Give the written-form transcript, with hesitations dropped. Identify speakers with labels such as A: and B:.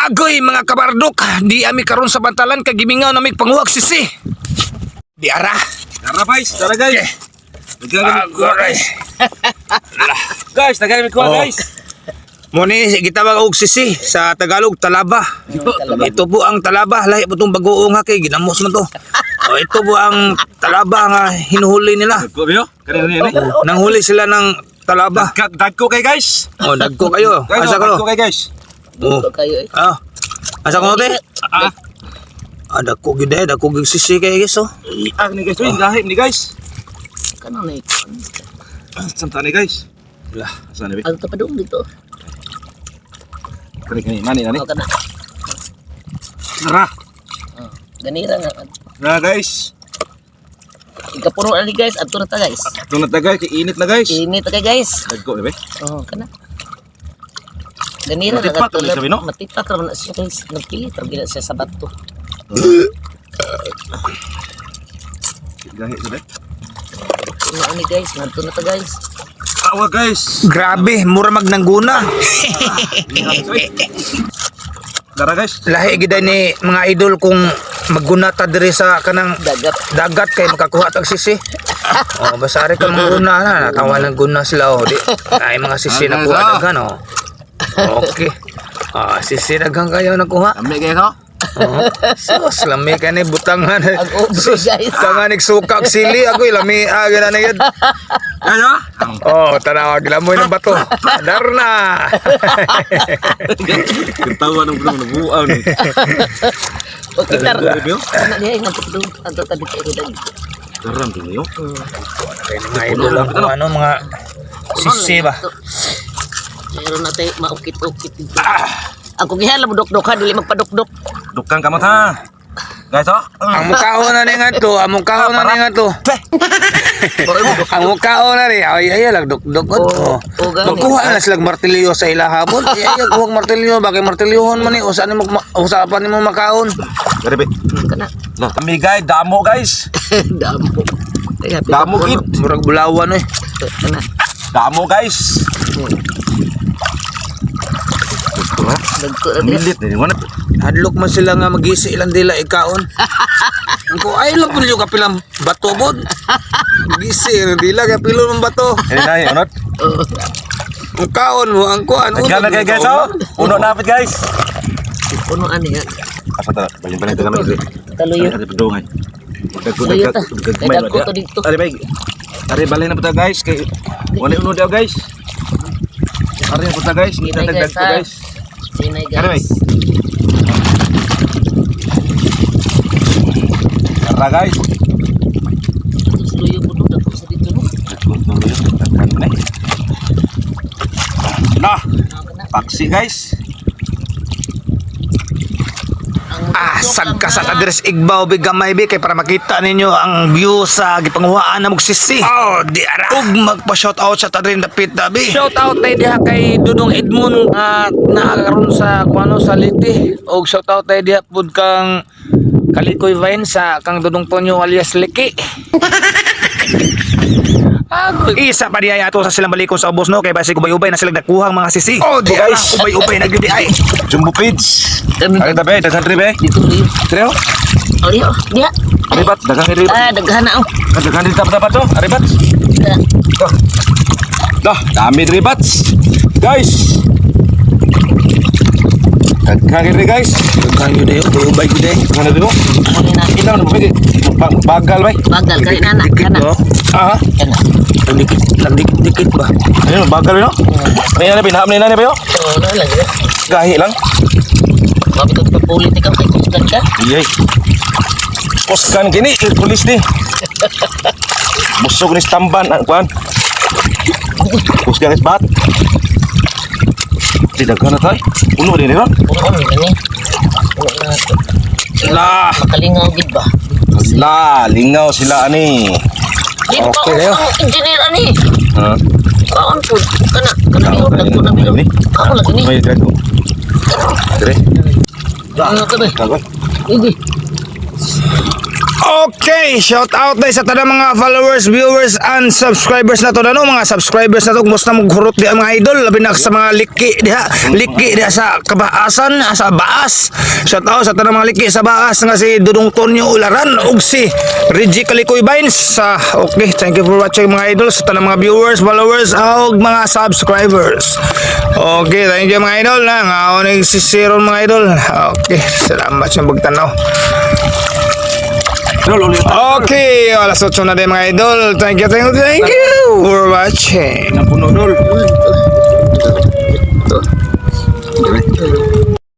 A: Agoy mga kabardok, di ami karon sa bantalan kay gimingaw na mig panguwag sisi. Di ara.
B: Tara guys, tara guys.
A: Agoy.
B: Guys, tagay mi ko guys.
A: Mo ni gitawag og sisi sa Tagalog talaba. Ito po ang talaba, lahi po tong bagoong ha kay ginamos man to. Ito po ang talaba nga hinuhuli nila.
B: Ko biyo? Kanina ni.
A: Nanghuli sila ng talaba.
B: Dagko kay guys.
A: Dagko kayo.
B: Guys,
A: Asa
B: dagko
A: ko?
B: kay guys.
C: Kayo eh.
A: Asa ko te? Dagko gid dagko gid sisi kay guys oh.
B: Ni guys, gahim ni guys.
C: Kano na ito?
B: Santa ni guys.
A: Lah,
B: sana bi.
C: Ang tapadong dito.
B: Kani mani nani.
C: Kana.
B: Tara.
C: Ganira nga.
B: Na guys.
C: Ikapuno na ni guys. Ato na ta guys.
B: Tunat na guys, init na guys.
C: Init na kay guys.
B: Dagko ni be.
C: Kana. Ganira na
B: Matipat,
C: katulad.
B: sabi, no?
C: Matipat naman na siya guys. Nagpili. Targila siya sa bato.
B: Gahi sa be.
C: Ano ni guys. Ato na ta guys.
B: Awa guys.
A: grabe, mura magnangguna.
B: Tara guys.
A: Lahi gid ni mga idol kung magguna ta diri sa kanang dagat kay makakuha tag sisi. Basari ka mga una na natawa ng guna sila di. Ay mga sisi na kuha daghan Okay. Sisi daghan kayo nakuha.
B: Ami guys ho.
A: Sus, lami ka ni butangan.
C: Ang ubo guys.
A: Kanganig sukak sili ako lami agad na yun.
B: Ano?
A: Tanawag lamoy ng bato. Darna.
B: Ketawa ng bulong nabuaw ni.
C: Okay, tar.
B: Biyo.
C: Ano niya nga tapadong. Ato ta dito rin.
B: Taram din yo.
A: Mga idol lang kung ano mga sisi ba.
C: Meron na tayo maukit-ukit dito. Ako gihala mo dok-dok ha, dili magpadok-dok.
B: Dukang kamot ha. Guys ho.
A: Ang mukhaon na ni nga to, ang mukhaon na ni nga to. Ang mukhaon na ni, ay lang duk-duk. Magkuha na silang martilyo sa ilahabon. Ay kuha martilyo, bakit martilyohon man ni usapan ni mo makaon.
B: Garibe.
C: Kana.
B: Lah, kami guys, damo guys.
C: Damo.
B: Damo kid.
A: Murag bulawan eh.
C: Kana.
B: Damo guys.
C: Dagko na
B: Milit ni mana.
A: Hadlok man sila nga magisi ilang dila ikaon. Ko ay lang pud yung kapilang bato bod. Gisi ilang dila kapilo ng bato.
B: Ini na unot.
A: Ang kaon mo ang kuan.
B: Gana kay guys ho. Uno napit guys.
C: Puno ani ha.
B: Apa ta? Balik-balik ta kami.
C: Kaluyo.
B: Ada pedungan.
C: Kaluyo ta. Dagko to dito.
B: Ari baik. Ari balik na puta guys kay wala uno daw guys. Ari na puta guys. Kita dagdag to guys.
C: Sinay
B: Ari baik.
C: guys.
B: Tara guys.
C: Kaluyo puno dagko sa dito no.
B: Nah, paksi guys.
A: Sagka sa address Igbaw bigamay bi kay para makita ninyo ang view sa gipanguhaan na magsisi. Di ara. Ug magpa-shout out sa tadrin dapit dabi. Shout out tay diha kay Dudong Edmond nga nakakaroon sa kuano sa Liti. Ug shout out tay diha pud kang Kalikoy Vine sa kang Dudong Tonyo alias Liki. Isa pa diya ato sa silang balikon sa ubos no kay basi ubay-ubay na silang nakuhang mga sisi. Di ara ubay-ubay na gyud ay.
B: Jumbo Pids. Ari tabe, dasan tribe.
C: Dito liyo.
B: Treo.
C: Aliyo. Dia.
B: Aribat, dagan ribat.
C: Daghan na oh.
B: Dagan din dapat to. Aribat. Dah, dami ribat. Guys. Dagan ri guys.
A: Dagan gyud ay ubay-ubay gyud ay.
B: Mana dulu?
C: Muni na.
B: Kita na pwede. Bagal bay.
C: Bagal kali nana. Kana.
B: Ah.
C: Kana.
A: Dikit ba?
B: Ayun, bagal no. May na binaham ni nani bayo.
C: Ano lang yun?
B: Gahi lang.
C: Mabit ito politik ang kay kusgan ka.
B: Iyay. Poskan gini, polis ni. Busog ni stamban ang kuan. Poskan is bat. Tidak kana tay. Uno din ni ron.
C: Puno ni. Puno na ito.
B: Lah,
C: Makalingaw gid ba?
B: lah, lingaw sila ani.
C: Di ba
A: Okay, Leo.
C: ang engineer ani?
B: Ha.
C: Kaon po. Kana bilog dagko na bilog. Ako lagi ni.
B: May dagko. Dire.
C: Ano ka ba?
B: Kagoy.
C: Hindi.
A: Okay, shout out na sa tanang mga followers, viewers, and subscribers na to na no, mga subscribers na to, kumusta mo gurot di mga idol, labi na sa mga liki diha sa kabaasan, sa baas. Shout out sa tanang mga liki sa baas nga si Dudong Tonyo Ularan ug si Reggie Kalikoy Vines. Okay, thank you for watching mga idol, sa tanang mga viewers, followers, ug mga subscribers. Okay, thank you mga idol na nga ako nagsisiron mga idol. Okay, salamat sa pagtanaw. Okay, alas 8 na din mga idol. Thank you for watching.
B: Napuno dol.